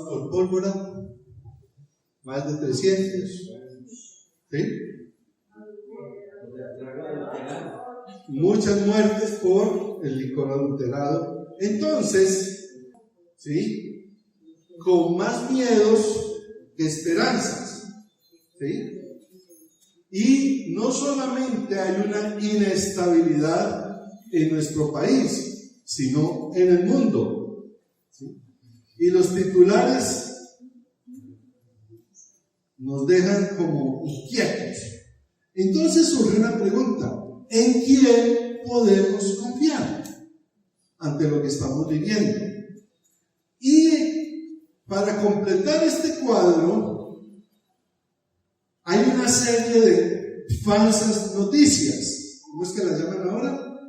por pólvora, más de 300, ¿sí? Muchas muertes por el licor adulterado. Entonces, ¿sí? Con más miedos que esperanzas, ¿sí? Y no solamente hay una inestabilidad en nuestro país, sino en el mundo, ¿sí? Y los titulares nos dejan como inquietos. Entonces surge una pregunta: ¿en quién podemos confiar ante lo que estamos viviendo? Y para completar este cuadro, hay una serie de falsas noticias. ¿Cómo es que las llaman ahora?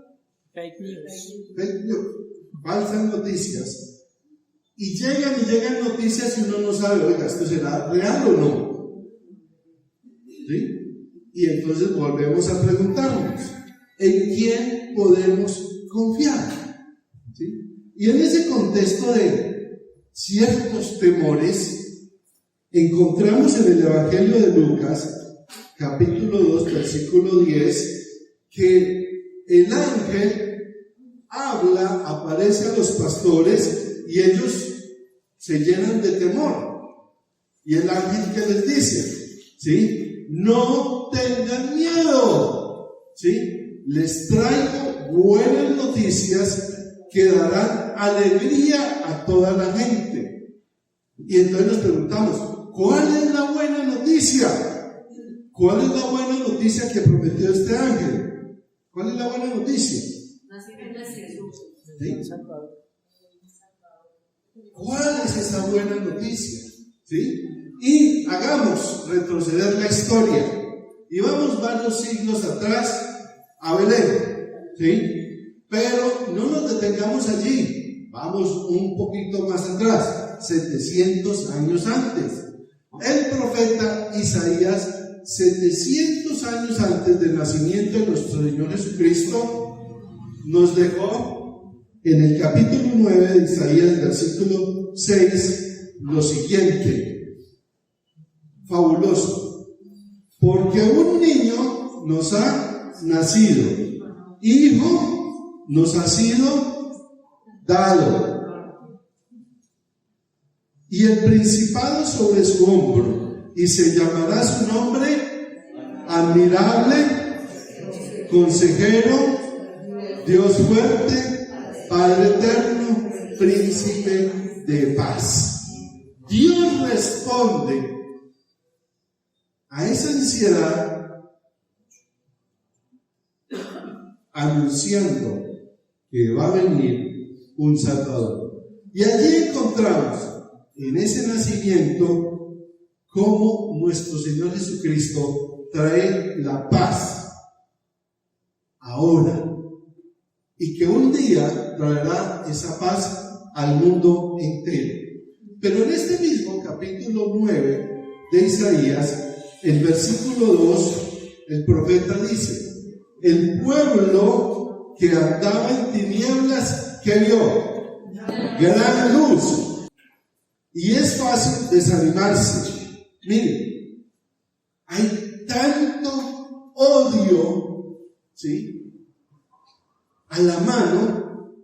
Fake news. Fake news. Falsas noticias. Y llegan noticias y uno no sabe, oiga, ¿esto será real o no? ¿Sí? Y entonces volvemos a preguntarnos, ¿en quién podemos confiar? ¿Sí? Y en ese contexto de ciertos temores, encontramos en el Evangelio de Lucas, capítulo 2, versículo 10, que el ángel aparece a los pastores y ellos se llenan de temor. Y el ángel, ¿qué les dice? ¿Sí? No tengan miedo, ¿sí? Les traigo buenas noticias que darán alegría a toda la gente. Y entonces nos preguntamos, ¿cuál es la buena noticia? ¿Cuál es la buena noticia que prometió este ángel? ¿Cuál es la buena noticia? ¿Sí? ¿Cuál es esa buena noticia? ¿Sí? Y hagamos retroceder la historia y vamos varios siglos atrás a Belén, ¿sí? Pero no nos detengamos allí, vamos un poquito más atrás, 700 años antes. El profeta Isaías, 700 años antes del nacimiento de nuestro Señor Jesucristo, nos dejó en el capítulo 9 de Isaías, versículo 6, lo siguiente. Fabuloso. Porque un niño nos ha nacido, hijo nos ha sido dado, y el principado sobre su hombro, y se llamará su nombre admirable, consejero, Dios fuerte, Padre eterno, príncipe de paz. Dios responde a esa ansiedad anunciando que va a venir un Salvador. Y allí encontramos en ese nacimiento cómo nuestro Señor Jesucristo trae la paz ahora, y que un día traerá esa paz al mundo entero. Pero en este mismo capítulo 9 de Isaías, el versículo 2, el profeta dice: el pueblo que andaba en tinieblas, ¿qué vio? Gran luz. Y es fácil desanimarse. Miren, hay tanto odio, ¿sí?, a la mano,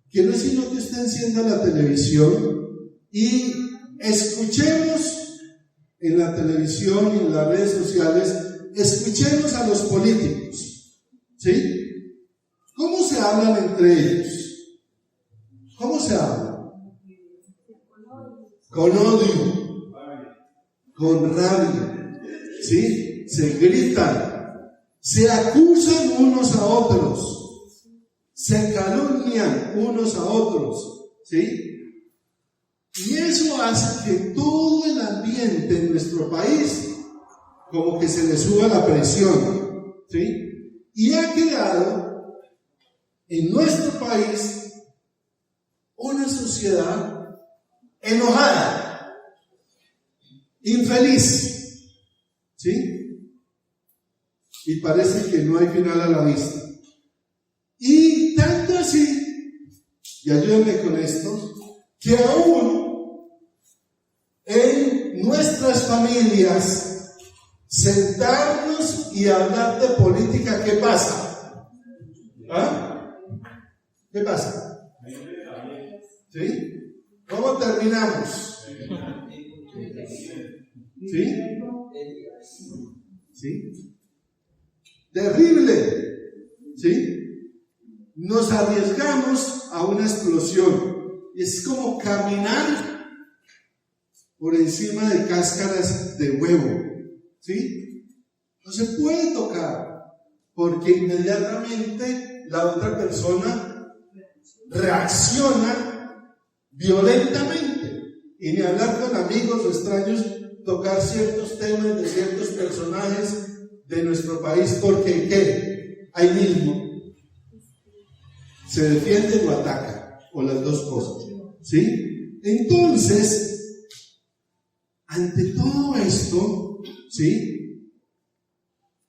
que no es sino que usted encienda la televisión y escuchemos en la televisión y en las redes sociales, escuchemos a los políticos, ¿sí? ¿Cómo se hablan entre ellos? ¿Cómo se hablan? Con odio, con rabia, ¿sí? Se gritan, se acusan unos a otros, se calumnian unos a otros, ¿sí? Y eso hace que todo el ambiente en nuestro país como que se le suba la presión, ¿sí? Y ha creado en nuestro país una sociedad enojada, infeliz, ¿sí? Y parece que no hay final a la vista. Y tanto así, y ayúdenme con esto, que aún en nuestras familias, sentarnos y hablar de política, ¿qué pasa? ¿Ah? ¿Qué pasa? ¿Sí? ¿Cómo terminamos? ¿Sí? ¿Sí? Terrible. ¿Sí? Nos arriesgamos a una explosión. Y es como caminar por encima de cáscaras de huevo. ¿Sí? No se puede tocar, porque inmediatamente la otra persona reacciona violentamente. Y ni hablar con amigos o extraños, tocar ciertos temas de ciertos personajes de nuestro país, porque ¿qué? Ahí mismo se defiende o ataca, o las dos cosas. ¿Sí? Entonces, ante todo esto, ¿sí?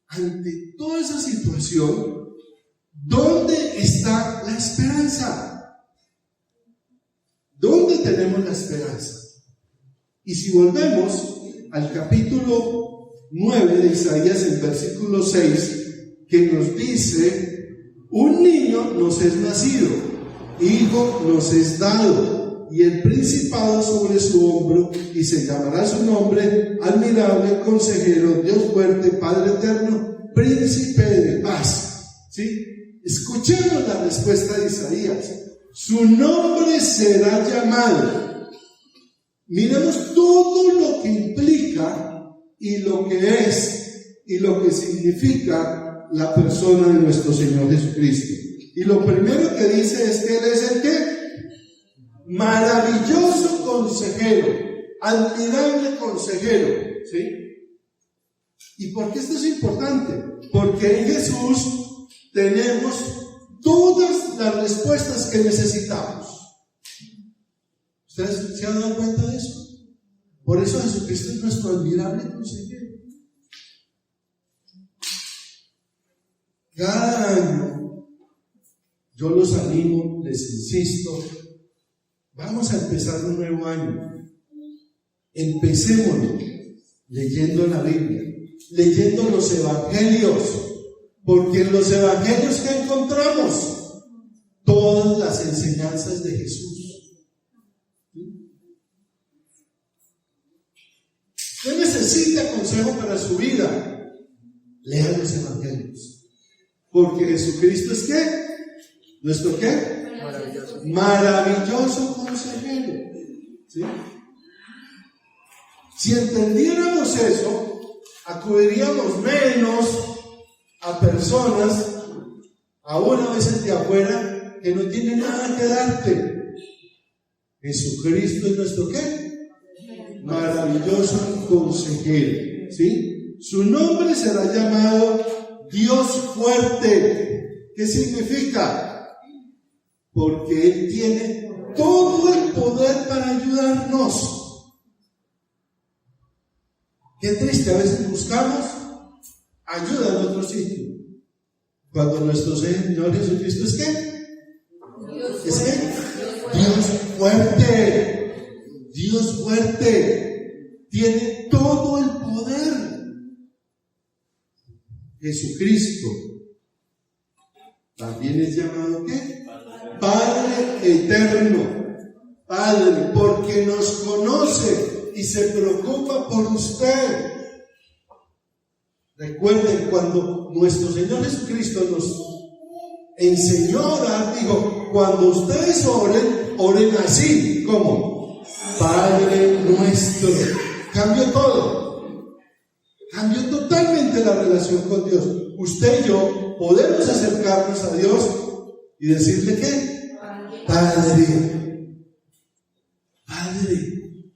Ante toda esa situación, ¿dónde está la esperanza? ¿Dónde tenemos la esperanza? Y si volvemos al capítulo 9 de Isaías, el versículo 6, que nos dice: un niño nos es nacido, hijo nos es dado, y el principado sobre su hombro, y se llamará su nombre admirable, consejero, Dios fuerte, Padre eterno, príncipe de paz. ¿Sí? Escuchemos la respuesta de Isaías: su nombre será llamado. Miremos todo lo que implica y lo que es y lo que significa la persona de nuestro Señor Jesucristo. Y lo primero que dice es que Él es el ¿qué? Maravilloso consejero, admirable consejero. ¿Sí? ¿Y por qué esto es importante? Porque en Jesús tenemos todas las respuestas que necesitamos. ¿Ustedes se han dado cuenta de eso? Por eso Jesucristo es nuestro admirable consejero. Cada año yo los animo, les insisto, vamos a empezar un nuevo año. Empecémoslo leyendo la Biblia, leyendo los evangelios, porque en los evangelios que encontramos todas las enseñanzas de Jesús. ¿Usted necesita consejo para su vida? Lea los evangelios. Porque Jesucristo es ¿qué? ¿Nuestro qué? Maravilloso. Maravilloso consejero. ¿Sí? Si entendiéramos eso, acudiríamos menos a personas, aún a veces de afuera, que no tienen nada que darte. Jesucristo es nuestro ¿qué? Maravilloso consejero. ¿Sí? Su nombre será llamado Dios fuerte. ¿Qué significa? Porque Él tiene todo el poder para ayudarnos. Qué triste, a veces buscamos ayuda en otro sitio, cuando nuestro Señor Jesucristo es ¿qué? ¿Es qué? Dios fuerte. Dios fuerte, tiene todo el poder. Jesucristo también es llamado ¿qué? Padre eterno. Padre, porque nos conoce y se preocupa por usted. Recuerden, cuando nuestro Señor Jesucristo nos enseñó a orar, dijo: cuando ustedes oren, oren así, ¿cómo? Padre nuestro. Cambió todo. Cambió totalmente la relación con Dios. Usted y yo podemos acercarnos a Dios y decirle ¿qué? Padre. Padre.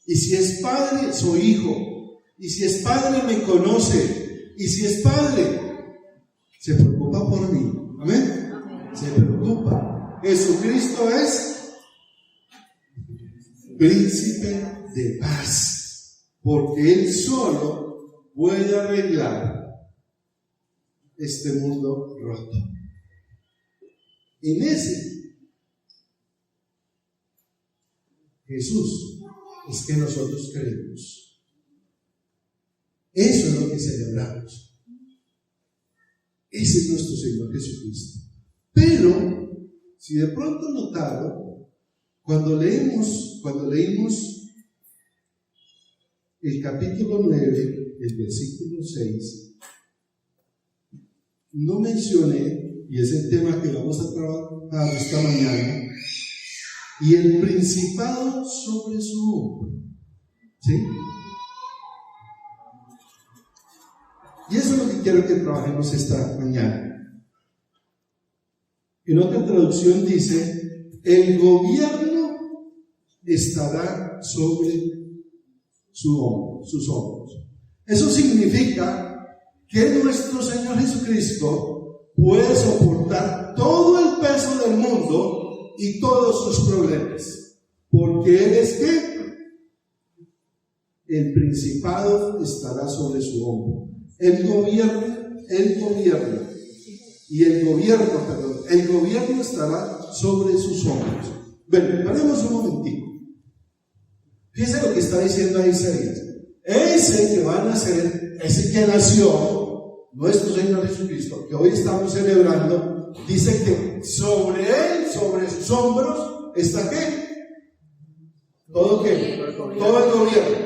Y si es padre, soy hijo. Y si es padre, me conoce. Y si es padre, se preocupa por mí. Amén. Se preocupa. Jesucristo es príncipe de paz, porque Él solo puede arreglar este mundo roto. En ese Jesús, es que nosotros creemos. Eso es lo que celebramos. Ese es nuestro Señor Jesucristo. Pero, si de pronto notaron, cuando leímos el capítulo 9, el versículo 6, no mencioné, y es el tema que vamos a trabajar esta mañana, y el principado sobre su hombro. ¿Sí? Y eso es lo que quiero que trabajemos esta mañana. En otra traducción dice, el gobierno estará sobre sus hombros. Eso significa que nuestro Señor Jesucristo puede soportar todo el peso del mundo y todos sus problemas, porque Él es ¿qué? El principado estará sobre su hombro. El gobierno estará sobre sus hombros. Bueno, paremos un momentico. Fíjense lo que está diciendo ahí Isaías. Ese que va a nacer, ese que nació, nuestro Señor Jesucristo, que hoy estamos celebrando, dice que sobre él, sobre sus hombros, ¿está qué? ¿Todo qué? Todo el gobierno.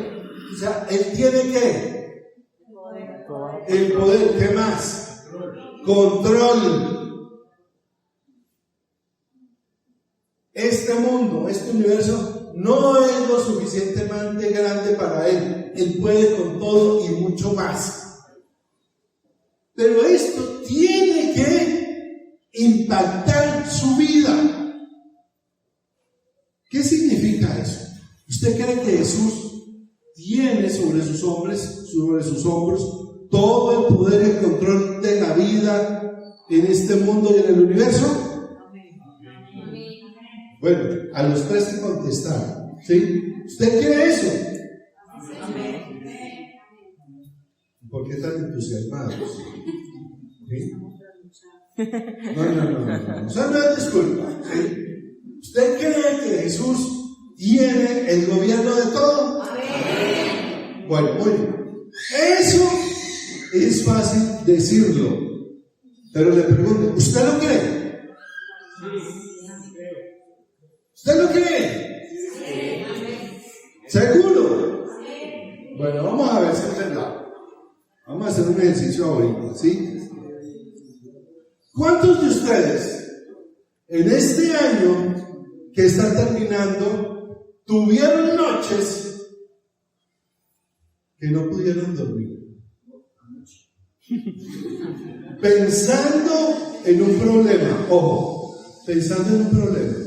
O sea, él tiene ¿qué? El poder. ¿Qué más? Control. Este mundo, este universo no es lo suficientemente grande para él. Él puede con todo y mucho más. Pero esto tiene que impactar su vida. ¿Qué significa eso? ¿Usted cree que Jesús tiene sobre sus hombros todo el poder y el control de la vida en este mundo y en el universo? Bueno, a los tres se contestaron, ¿sí? ¿Usted cree eso? ¿Por qué tan entusiasmados? ¿Sí? No. Eso no es disculpa, ¿sí? ¿Usted cree que Jesús tiene el gobierno de todo? Bueno, muy bien. Eso es fácil decirlo, pero le pregunto, ¿usted lo cree? ¿Usted lo cree? ¿Seguro? Bueno, vamos a ver si es verdad. Vamos a hacer un ejercicio ahorita, ¿sí? ¿Cuántos de ustedes en este año que está terminando tuvieron noches que no pudieron dormir? Pensando en un problema, ojo, pensando en un problema.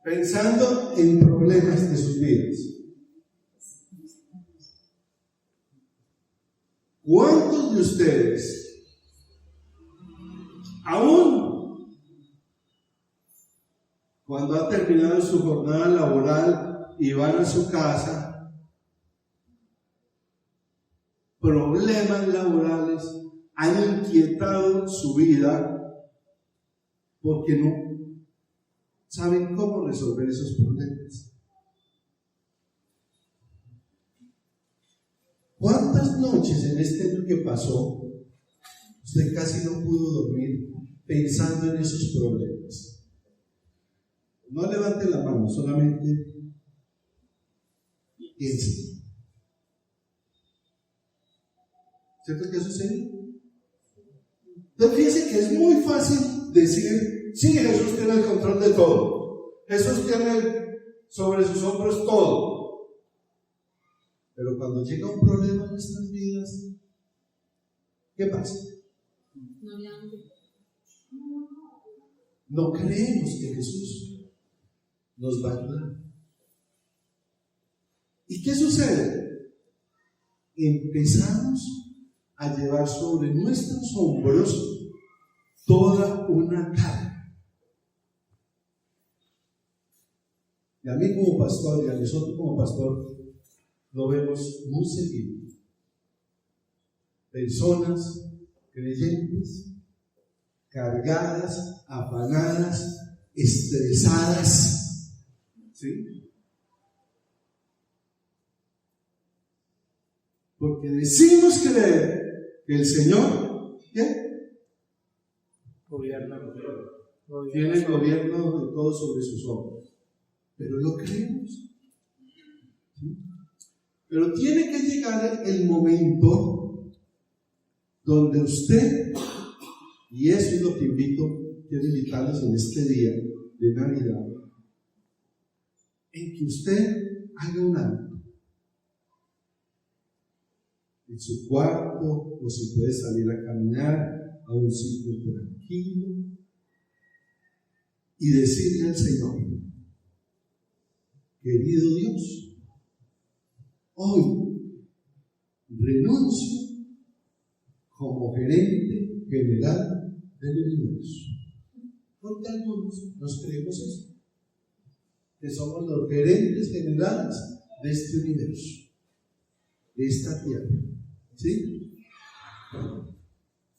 Pensando en problemas de sus vidas. ¿Cuántos de ustedes, aún cuando ha terminado su jornada laboral y van a su casa, problemas laborales han inquietado su vida porque no saben cómo resolver esos problemas? ¿Cuántas noches en este año que pasó usted casi no pudo dormir pensando en esos problemas? No levante la mano, solamente piense. ¿Cierto que sucede? Entonces fíjense que es muy fácil decir, sí, Jesús tiene el control de todo. Jesús tiene sobre sus hombros todo. Pero cuando llega un problema en nuestras vidas, ¿qué pasa? No creemos que Jesús nos va a ayudar. ¿Y qué sucede? Empezamos a llevar sobre nuestros hombros toda una carga. Y a mí como pastor y a nosotros como pastor lo vemos muy seguido. Personas creyentes, cargadas, afanadas, estresadas, ¿Sí? Porque decimos creer que el Señor, ¿qué? Gobierno. Tiene el gobierno de todo sobre sus hombros. Pero lo creemos. ¿Sí? Pero tiene que llegar el momento donde usted, y eso es lo que quiero invitarles en este día de Navidad, en que usted haga un alto en su cuarto, o si puede salir a caminar a un sitio tranquilo y decirle al Señor: querido Dios, hoy renuncio como gerente general del universo. Porque algunos nos creemos eso, que somos los gerentes generales de este universo, de esta tierra. ¿Sí?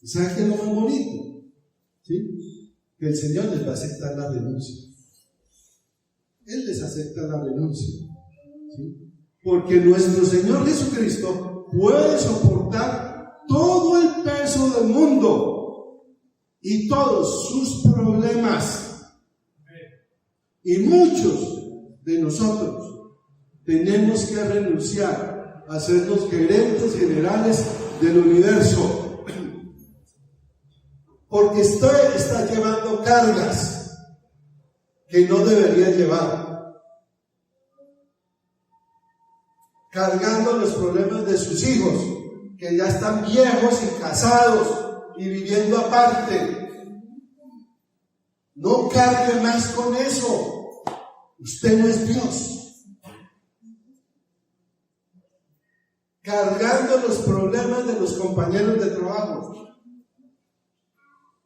¿Saben qué es lo más bonito? ¿Sí? Que el Señor les va a aceptar la renuncia. Él les acepta la renuncia. ¿Sí? Porque nuestro Señor Jesucristo puede soportar todo el peso del mundo y todos sus problemas. Y muchos de nosotros tenemos que renunciar a ser los gerentes generales del universo, porque usted está llevando cargas que no debería llevar, cargando los problemas de sus hijos que ya están viejos y casados y viviendo aparte. No cargue más con eso. Usted no es Dios. Cargando los problemas de los compañeros de trabajo,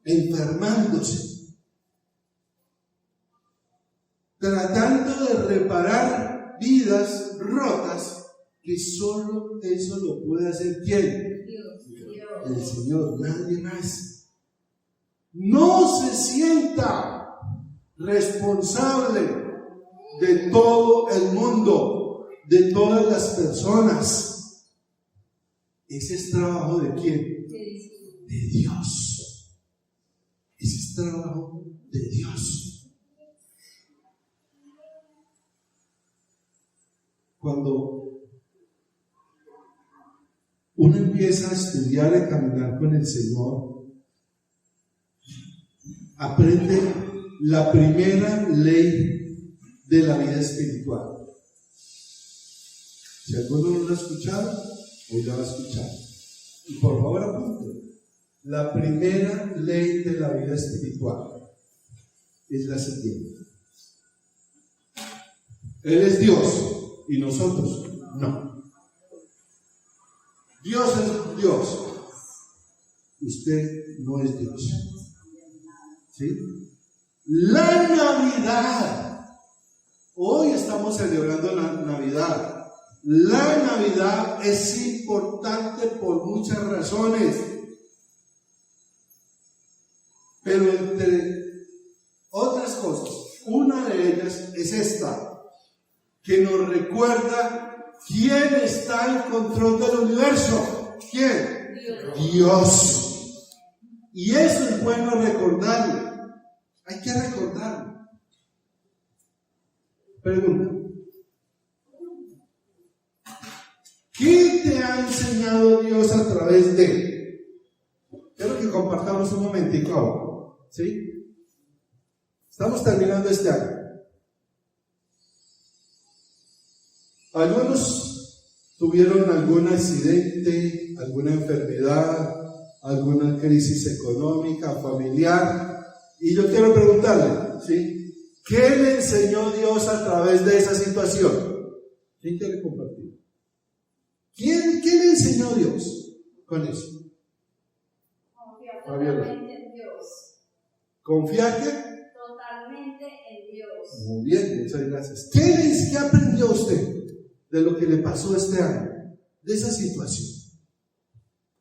enfermándose, tratando de reparar vidas rotas, que solo eso lo puede hacer ¿quién? Dios. El Señor, nadie más. No se sienta responsable de todo el mundo, de todas las personas. Ese es trabajo ¿de quién? De Dios. Ese es trabajo de Dios. Cuando uno empieza a estudiar y a caminar con el Señor, aprende la primera ley de la vida espiritual. Si alguno no lo ha escuchado, hoy la va a escuchar. Y por favor apunte. La primera ley de la vida espiritual es la siguiente: Él es Dios y nosotros no. Dios es Dios. Usted no es Dios. ¿Sí? La Navidad. Hoy estamos celebrando la Navidad. La Navidad es importante por muchas razones, pero entre otras cosas, una de ellas es esta, que nos recuerda quién está en control del universo. ¿Quién? Dios. Y eso es bueno recordarlo. Hay que recordarlo. Pregunta: ¿qué te ha enseñado Dios a través de? Quiero que compartamos un momentico ahora, ¿sí? Estamos terminando este año. Algunos tuvieron algún accidente, alguna enfermedad, alguna crisis económica, familiar, y yo quiero preguntarle, ¿sí? ¿Qué le enseñó Dios a través de esa situación? ¿Quién quiere compartir? ¿Qué le enseñó Dios con eso? Confiar totalmente en Dios. ¿Confiar qué? Totalmente en Dios. Muy bien, muchas gracias. ¿Qué aprendió usted de lo que le pasó este año? De esa situación.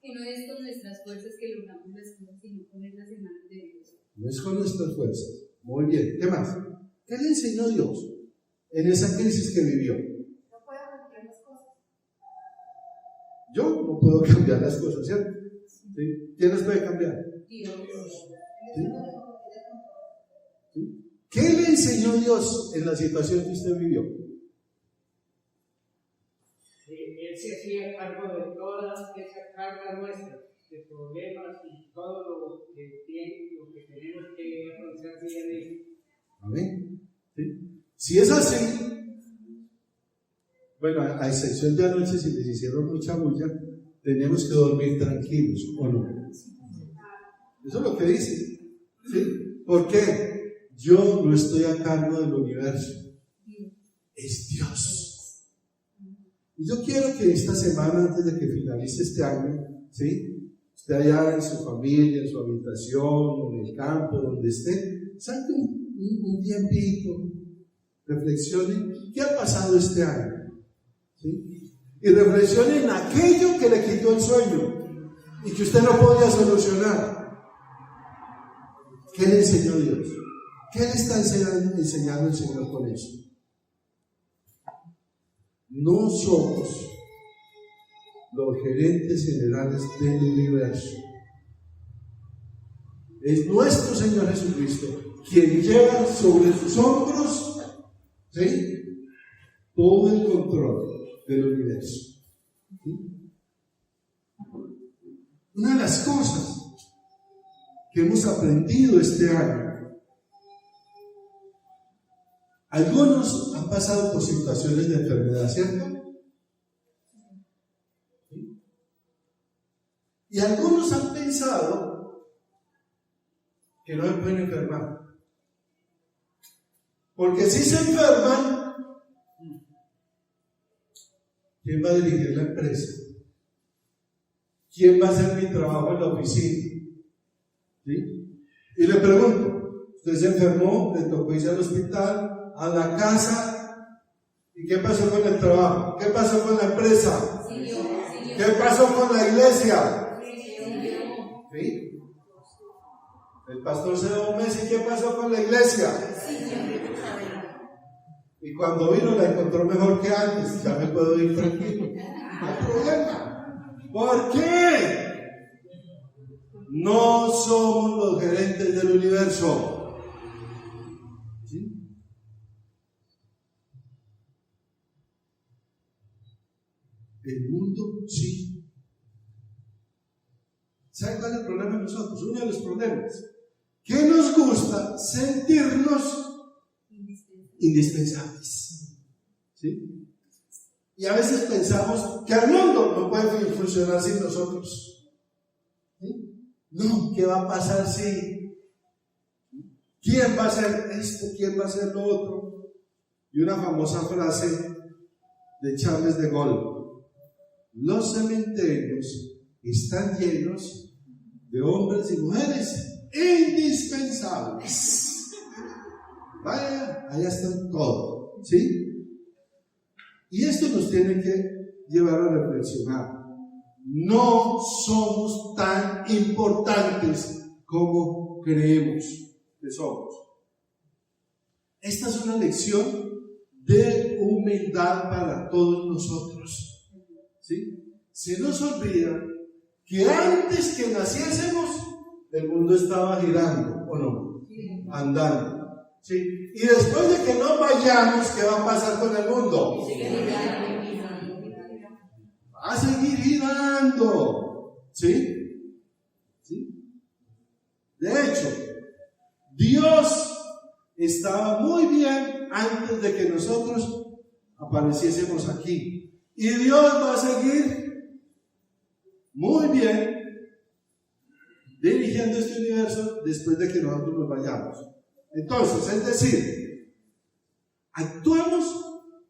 Que no es con nuestras fuerzas que logramos las cosas, sino con las manos de Dios. No es con nuestras fuerzas. Muy bien, ¿qué más? ¿Qué le enseñó Dios en esa crisis que vivió? No puedo cambiar las cosas. Yo no puedo cambiar las cosas, ¿cierto? ¿Sí? ¿Quién las puede cambiar? Dios. ¿Sí? ¿Sí? ¿Qué le enseñó Dios en la situación que usted vivió? Él se hacía cargo de toda esa carga nuestra, de problemas y todo lo que tenemos que afrontar día a día. Amén. ¿Sí? Si es así, bueno, a excepción de anoche, si les hicieron mucha bulla, tenemos que dormir tranquilos, ¿o no? Eso es lo que dice. ¿Sí? ¿Por qué? Yo no estoy a cargo del universo. Es Dios. Y yo quiero que esta semana, antes de que finalice este año, ¿sí? Usted allá en su familia, en su habitación, en el campo, donde esté, saque un tiempito, reflexione qué ha pasado este año, ¿sí? Y reflexione en aquello que le quitó el sueño y que usted no podía solucionar. ¿Qué le enseñó Dios? ¿Qué le está enseñando el Señor con eso? No somos los gerentes generales del universo. Es nuestro Señor Jesucristo quien lleva sobre sus hombros, ¿sí?, todo el control del universo. ¿Sí? Una de las cosas que hemos aprendido este año, algunos han pasado por situaciones de enfermedad, ¿cierto? ¿Sí? Y algunos han pensado que no se pueden enfermar. Porque si se enferman, ¿quién va a dirigir la empresa? ¿Quién va a hacer mi trabajo en la oficina? ¿Sí? Y le pregunto, usted se enfermó, le tocó irse al hospital, a la casa, ¿y qué pasó con el trabajo? ¿Qué pasó con la empresa? ¿Qué pasó con la iglesia? ¿Sí? El pastor se dio un mes, ¿y qué pasó con la iglesia? Y cuando vino la encontró mejor que antes, ya me puedo ir tranquilo. No hay problema. ¿Por qué? No somos los gerentes del universo. ¿Sí? El mundo sí. ¿Saben cuál es el problema de nosotros? Uno de los problemas. Que nos gusta sentirnos indispensables. ¿Sí? Y a veces pensamos que el mundo no puede funcionar sin nosotros. ¿Sí? No, ¿qué va a pasar si? ¿Quién va a hacer esto? ¿Quién va a hacer lo otro? Y una famosa frase de Charles de Gaulle: los cementerios están llenos de hombres y mujeres indispensables. Vaya, allá están todos, ¿sí? Y esto nos tiene que llevar a reflexionar. No somos tan importantes como creemos que somos. Esta es una lección de humildad para todos nosotros, ¿sí? Se nos olvida que antes que naciésemos, el mundo estaba girando, ¿o no? Andando. ¿Sí? Y después de que no vayamos, ¿qué va a pasar con el mundo? Va a seguir girando. ¿Sí? ¿Sí? De hecho, Dios estaba muy bien antes de que nosotros apareciésemos aquí. Y Dios va a seguir muy bien dirigiendo este universo después de que nosotros nos vayamos. Entonces, es decir, actuamos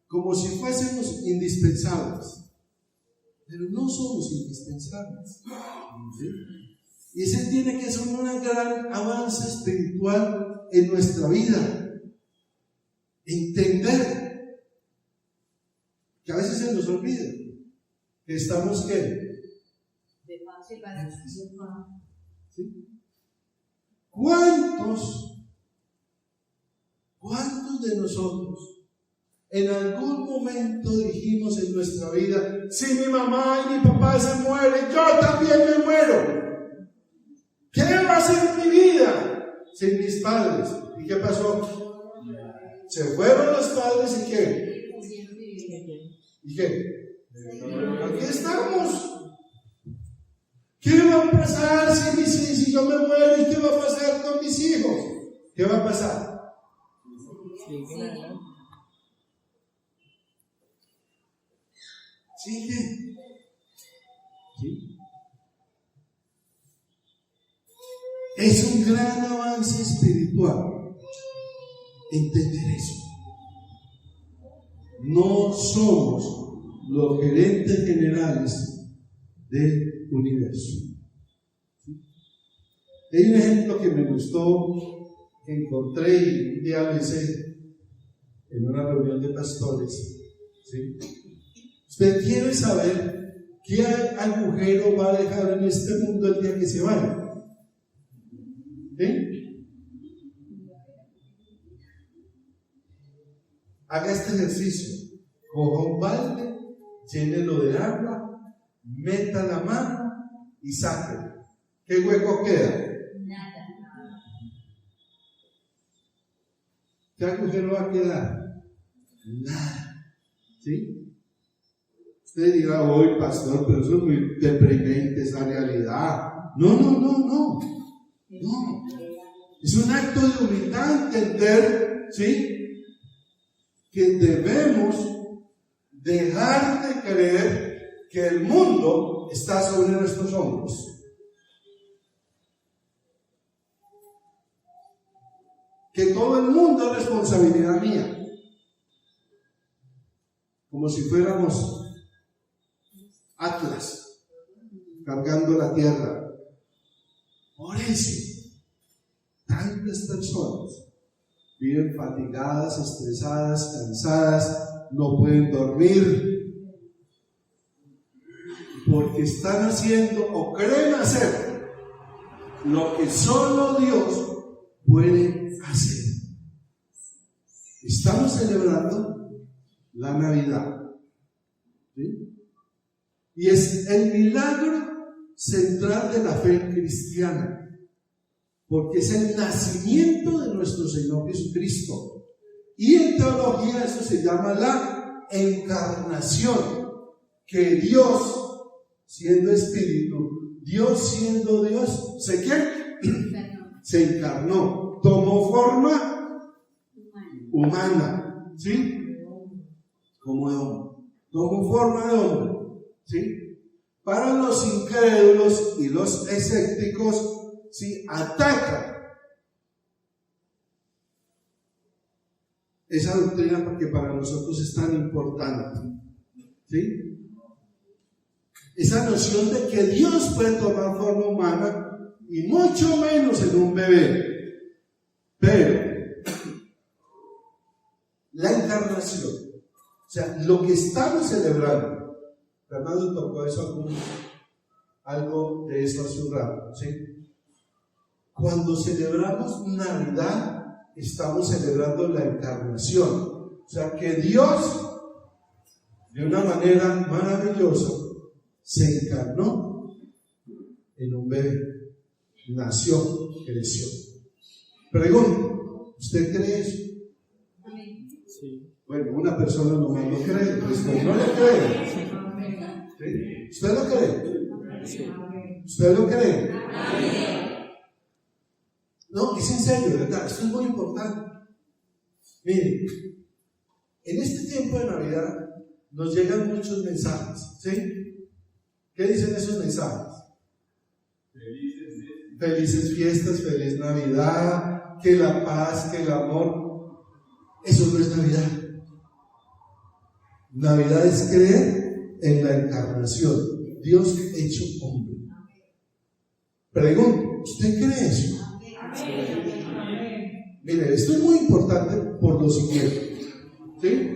como si fuésemos indispensables, pero no somos indispensables. ¿Sí? Y ese tiene que ser un gran avance espiritual en nuestra vida. Entender que a veces se nos olvida que estamos ¿qué? ¿Sí? ¿Cuántos de nosotros En algún momento dijimos en nuestra vida, si mi mamá y mi papá se mueren, yo también me muero. ¿Qué va a ser mi vida sin mis padres? ¿Y qué pasó? Se fueron los padres y ¿qué? ¿Y qué? Aquí estamos. ¿Qué va a pasar si yo me muero? ¿Y qué va a pasar con mis hijos? ¿Qué va a pasar? Sigue. ¿Sí? Es un gran avance espiritual entender eso. No somos los gerentes generales del universo. ¿Sí? Hay un ejemplo que me gustó, que encontré y un día lo hice en una reunión de pastores. ¿Sí? Usted quiere saber qué agujero va a dejar en este mundo el día que se vaya. ¿Sí? Haga este ejercicio. Coja un balde, llénelo de agua, meta la mano y sáquelo. ¿Qué hueco queda? Nada. ¿Qué agujero va a quedar? Nada. ¿Sí? Usted dirá, hoy pastor, pero eso es muy deprimente esa realidad. No. Es un acto de humildad entender, ¿sí?, que debemos dejar de creer que el mundo está sobre nuestros hombros. Que todo el mundo es responsabilidad mía. Como si fuéramos Atlas cargando la tierra. Por eso, tantas personas viven fatigadas, estresadas, cansadas, no pueden dormir, porque están haciendo o creen hacer lo que solo Dios puede hacer. Estamos celebrando la Navidad, ¿sí? Y es el milagro central de la fe cristiana, porque es el nacimiento de nuestro Señor Jesucristo. Y en teología eso se llama la encarnación, que Dios, siendo espíritu, Dios siendo Dios, se encarnó, tomó forma humana, ¿sí? Como de hombre, tomó forma de hombre, ¿sí? Para los incrédulos y los escépticos, ¿sí?, ataca esa doctrina porque para nosotros es tan importante, ¿sí? Esa noción de que Dios puede tomar forma humana y mucho menos en un bebé. Pero la encarnación, o sea, lo que estamos celebrando, Fernando tocó eso, algo de eso hace un rato, ¿sí? Cuando celebramos Navidad, estamos celebrando la encarnación. O sea, que Dios, de una manera maravillosa, se encarnó en un bebé, nació, creció. Pregunto, ¿usted cree eso? Sí. Bueno, una persona nomás lo cree, usted no lo cree. ¿Sí? ¿Usted lo cree? Sí. ¿Usted lo cree? No, es en serio, de verdad, esto es muy importante. Miren, en este tiempo de Navidad nos llegan muchos mensajes, ¿sí? ¿Qué dicen esos mensajes? Felices fiestas, feliz Navidad, que la paz, que el amor. Eso no es Navidad. Navidad es creer en la encarnación, Dios hecho hombre. Pregunto, ¿usted cree eso? Mire, esto es muy importante por lo siguiente, ¿sí?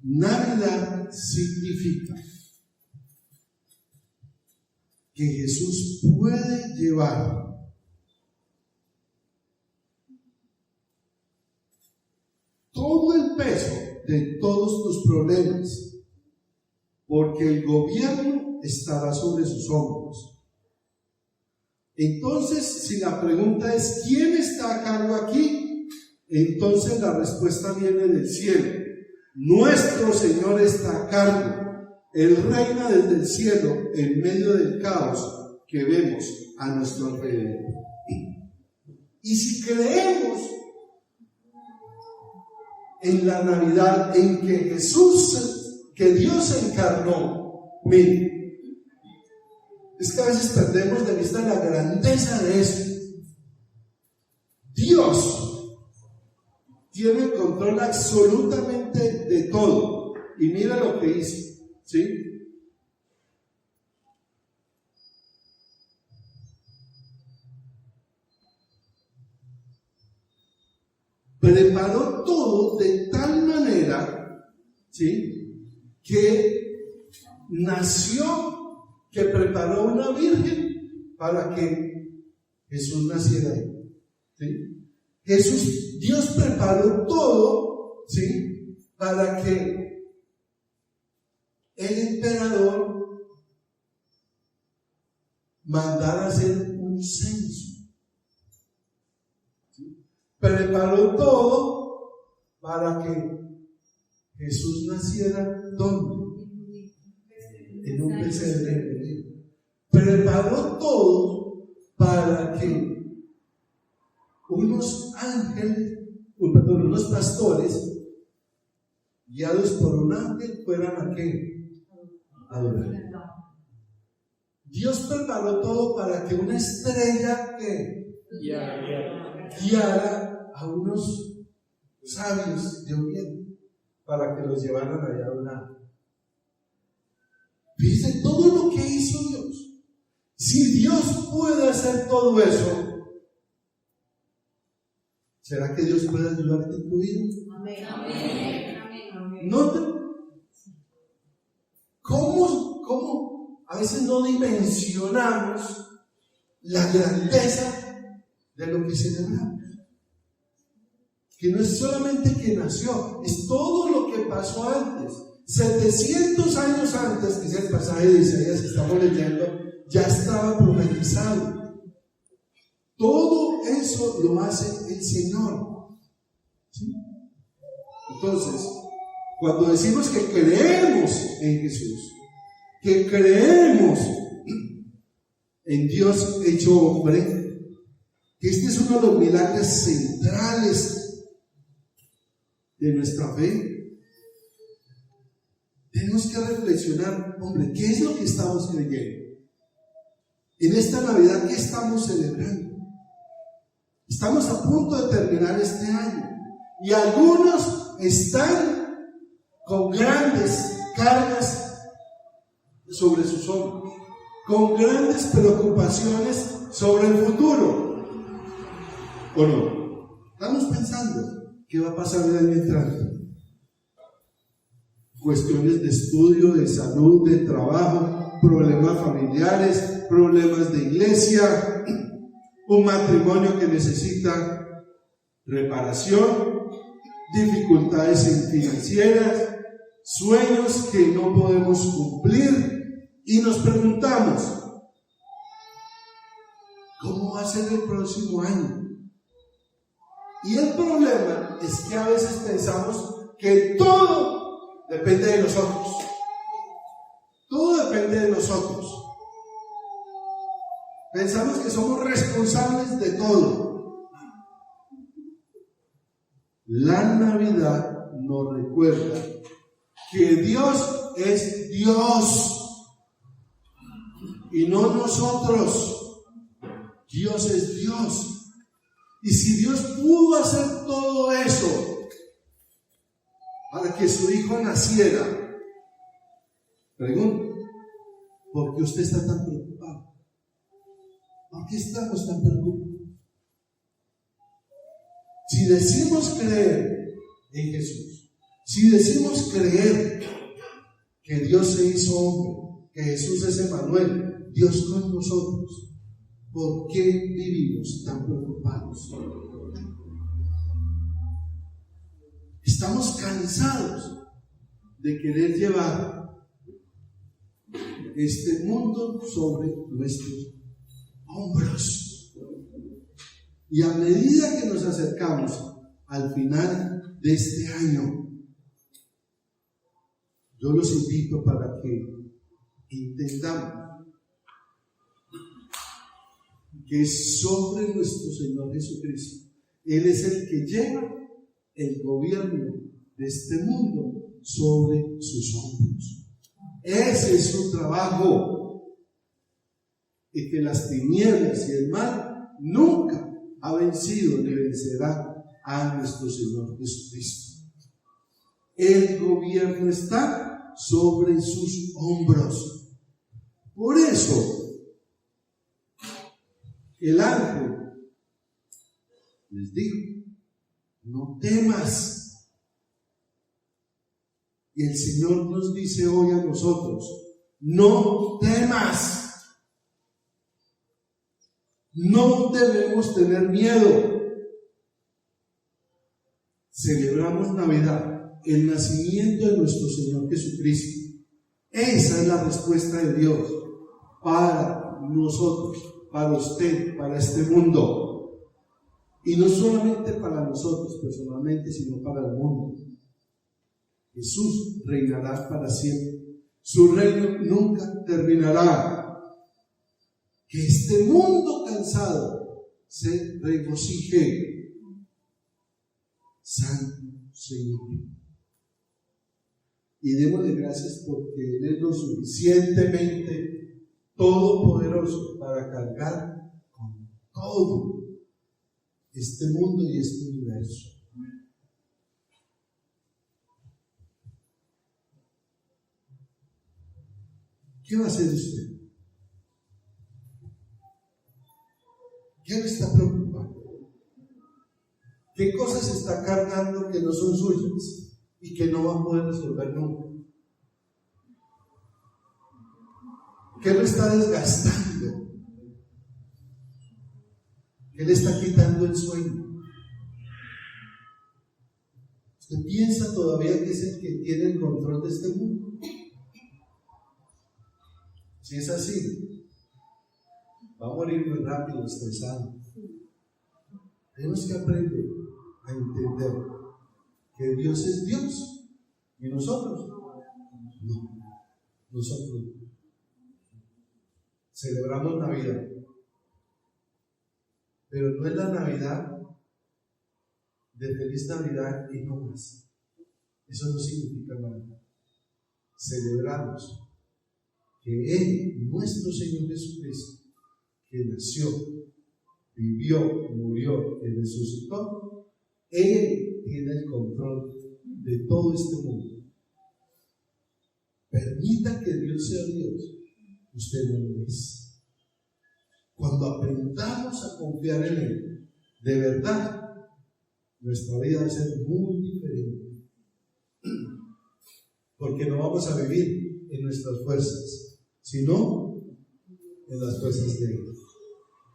Navidad significa que Jesús puede llevar de todos tus problemas, porque el gobierno estará sobre sus hombros. Entonces, si la pregunta es ¿quién está a cargo aquí?, entonces la respuesta viene del cielo. Nuestro Señor está a cargo. Él reina desde el cielo en medio del caos que vemos a nuestro alrededor. Y si creemos en la Navidad, en que Jesús, que Dios se encarnó, miren, es que a veces perdemos de vista la grandeza de eso. Dios tiene el control absolutamente de todo. Y mira lo que hizo, ¿sí? Preparó todo de tal manera, ¿sí?, que nació, que preparó una virgen para que Jesús naciera ahí, ¿sí? Dios preparó todo, ¿sí?, para que el emperador mandara hacer un censo. Preparó todo para que Jesús naciera ¿dónde? En un pesebre. Preparó todo para que unos unos pastores guiados por un ángel fueran a qué? A adorar. Dios preparó todo para que una estrella que guiara a unos sabios de Oriente para que los llevaran allá a una. Fíjense todo lo que hizo Dios. Si Dios puede hacer todo eso, ¿será que Dios puede ayudarte en tu vida? Amén. Amén. ¿Cómo a veces no dimensionamos la grandeza de lo que celebramos? Que no es solamente que nació, es todo lo que pasó antes. 700 años antes, que es el pasaje de Isaías que estamos leyendo, ya estaba profetizado. Todo eso lo hace el Señor, ¿sí? Entonces, cuando decimos que creemos en Jesús, que creemos en Dios hecho hombre, que este es uno de los milagros centrales de nuestra fe, tenemos que reflexionar, hombre, ¿qué es lo que estamos creyendo? En esta Navidad, ¿qué estamos celebrando? Estamos a punto de terminar este año y algunos están con grandes cargas sobre sus hombros, con grandes preocupaciones sobre el futuro, ¿o no? Estamos pensando ¿qué va a pasar el año entrante? Cuestiones de estudio, de salud, de trabajo, problemas familiares, problemas de iglesia, un matrimonio que necesita reparación, dificultades financieras, sueños que no podemos cumplir, y nos preguntamos, ¿cómo va a ser el próximo año? Y el problema es que a veces pensamos que todo depende de nosotros. Todo depende de nosotros. Pensamos que somos responsables de todo. La Navidad nos recuerda que Dios es Dios y no nosotros. Dios es Dios. Y si Dios pudo hacer todo eso para que su hijo naciera, pregunto, ¿por qué usted está tan preocupado? ¿Por qué estamos tan preocupados? Si decimos creer en Jesús, si decimos creer que Dios se hizo hombre, que Jesús es Emmanuel, Dios con nosotros, ¿por qué vivimos tan preocupados? Estamos cansados de querer llevar este mundo sobre nuestros hombros. Y a medida que nos acercamos al final de este año, yo los invito para que entendamos que es sobre nuestro Señor Jesucristo. Él es el que lleva el gobierno de este mundo sobre sus hombros. Ese es su trabajo, y que las tinieblas y el mal nunca ha vencido ni vencerá a nuestro Señor Jesucristo. El gobierno está sobre sus hombros. Por eso el ángel les dijo: no temas. Y el Señor nos dice hoy a nosotros: no temas. No debemos tener miedo. Celebramos Navidad, el nacimiento de nuestro Señor Jesucristo. Esa es la respuesta de Dios para nosotros, para usted, para este mundo. Y no solamente para nosotros personalmente, sino para el mundo. Jesús reinará para siempre. Su reino nunca terminará. Que este mundo cansado se regocije. Santo Señor. Y démosle gracias porque Él es lo suficientemente todopoderoso para cargar con todo este mundo y este universo. ¿Qué va a hacer usted? ¿Qué le está preocupando? ¿Qué cosas está cargando que no son suyas y que no va a poder resolver nunca? ¿Qué lo está desgastando? ¿Qué le está quitando el sueño? ¿Usted piensa todavía que es el que tiene el control de este mundo? Si es así, va a morir muy rápido, estresado. Tenemos que aprender a entender que Dios es Dios y nosotros no. Nosotros celebramos Navidad, pero no es la Navidad de feliz Navidad y no más. Eso no significa nada. Celebramos que Él, nuestro Señor Jesucristo, que nació, vivió, murió y resucitó, Él tiene el control de todo este mundo. Permita que Dios sea Dios, usted no lo es. Cuando aprendamos a confiar en Él, de verdad, nuestra vida va a ser muy diferente. Porque no vamos a vivir en nuestras fuerzas, sino en las fuerzas de Él.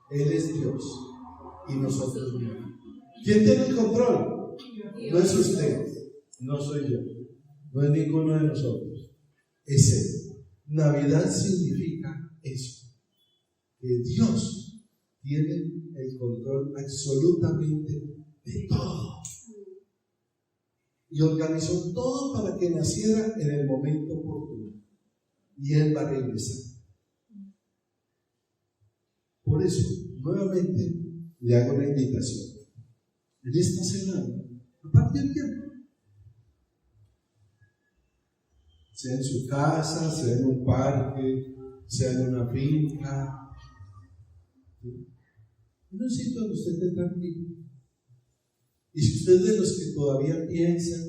Él es Dios y nosotros no. ¿Quién tiene el control? No es usted, no soy yo, no es ninguno de nosotros, es Él. Navidad significa eso, que Dios tiene el control absolutamente de todo. Y organizó todo para que naciera en el momento oportuno. Y Él va a regresar. Por eso, nuevamente, le hago la invitación. En esta semana, aparte del tiempo, sea en su casa, sea en un parque, sea en una finca, en un sitio donde usted esté tranquilo. Y si usted es de los que todavía piensan,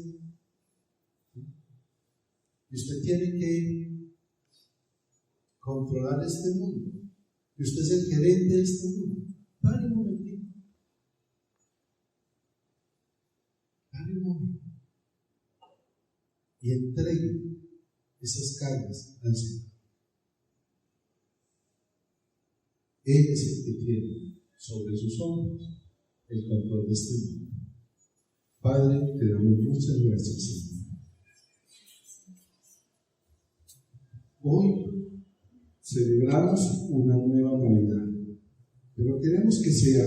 y usted tiene que controlar este mundo, y usted es el gerente de este mundo, pare un momentito. Pare un momento. Y entregue esas cargas al Señor. Él es el que tiene sobre sus hombros el control de este mundo. Padre, te damos muchas gracias, Señor. Hoy celebramos una nueva Navidad, pero queremos que sea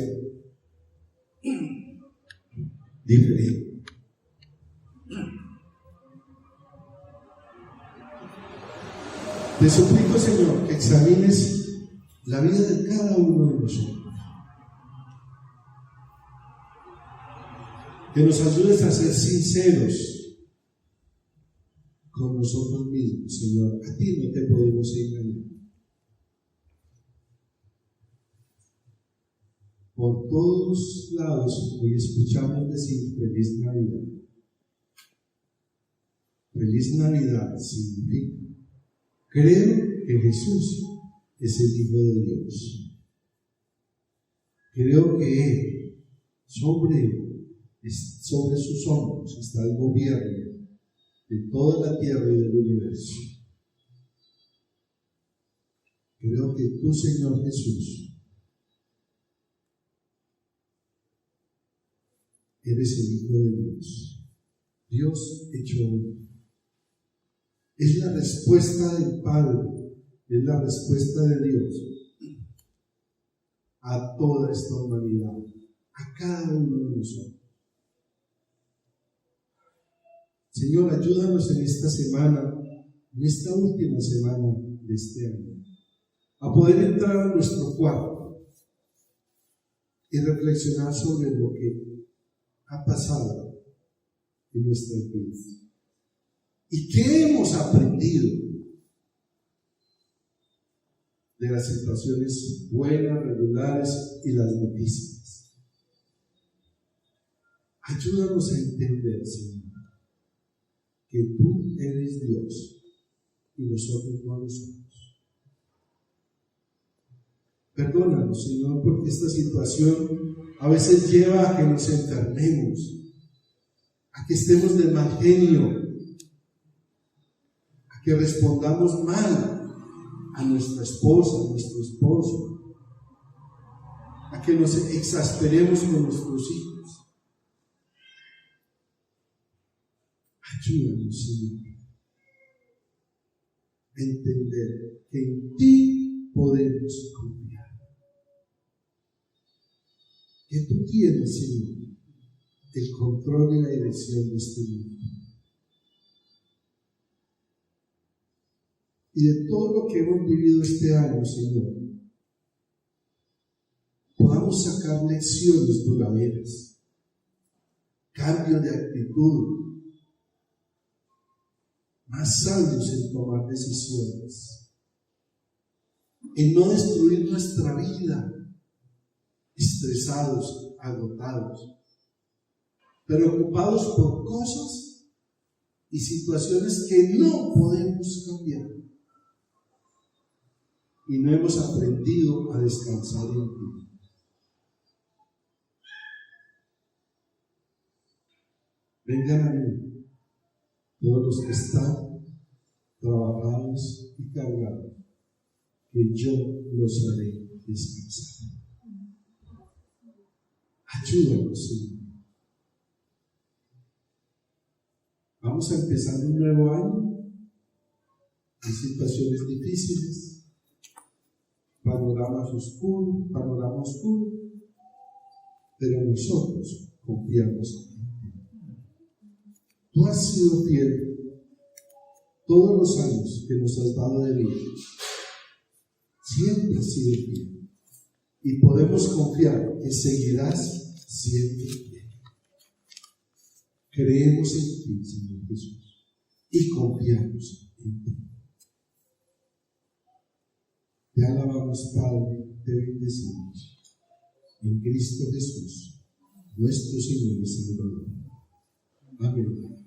diferente. Te suplico, Señor, que examines la vida de cada uno de nosotros. Que nos ayudes a ser sinceros con nosotros mismos, Señor. A ti no te podemos engañar. Por todos lados hoy escuchamos decir Feliz Navidad. Feliz Navidad significa: creo que Jesús es el Hijo de Dios. Creo que Él, sobre sus hombros está el gobierno de toda la tierra y del universo. Creo que tú, Señor Jesús, eres el Hijo de Dios, Dios hecho hombre. Es la respuesta del Padre, es la respuesta de Dios a toda esta humanidad, a cada uno de nosotros. Señor, ayúdanos en esta semana, en esta última semana de este año, a poder entrar a nuestro cuarto y reflexionar sobre lo que ha pasado en nuestras vidas. ¿Y qué hemos aprendido de las situaciones buenas, regulares y las difíciles? Ayúdanos a entender, Señor, que tú eres Dios y nosotros no lo somos. Perdónanos, Señor, porque esta situación a veces lleva a que nos enfermemos, a que estemos de mal genio, que respondamos mal a nuestra esposa, a nuestro esposo, a que nos exasperemos con nuestros hijos. Ayúdanos, Señor, a entender que en ti podemos confiar, que tú tienes, Señor, el control y la dirección de este mundo. Y de todo lo que hemos vivido este año, Señor, podamos sacar lecciones duraderas, cambio de actitud, más sabios en tomar decisiones, en no destruir nuestra vida, estresados, agotados, preocupados por cosas y situaciones que no podemos cambiar. Y no hemos aprendido a descansar en ti. Vengan a mí todos los que están trabajados y cargados, que yo los haré descansar. Ayúdanos, Señor. Vamos a empezar un nuevo año en situaciones difíciles. Panorama oscuro, pero nosotros confiamos en ti. Tú has sido fiel todos los años que nos has dado de vida. Siempre has sido fiel y podemos confiar que seguirás siendo fiel. Creemos en ti, Señor Jesús, y confiamos en ti. Te alabamos, Padre, te bendecimos. En Cristo Jesús, nuestro Señor y Salvador. Amén.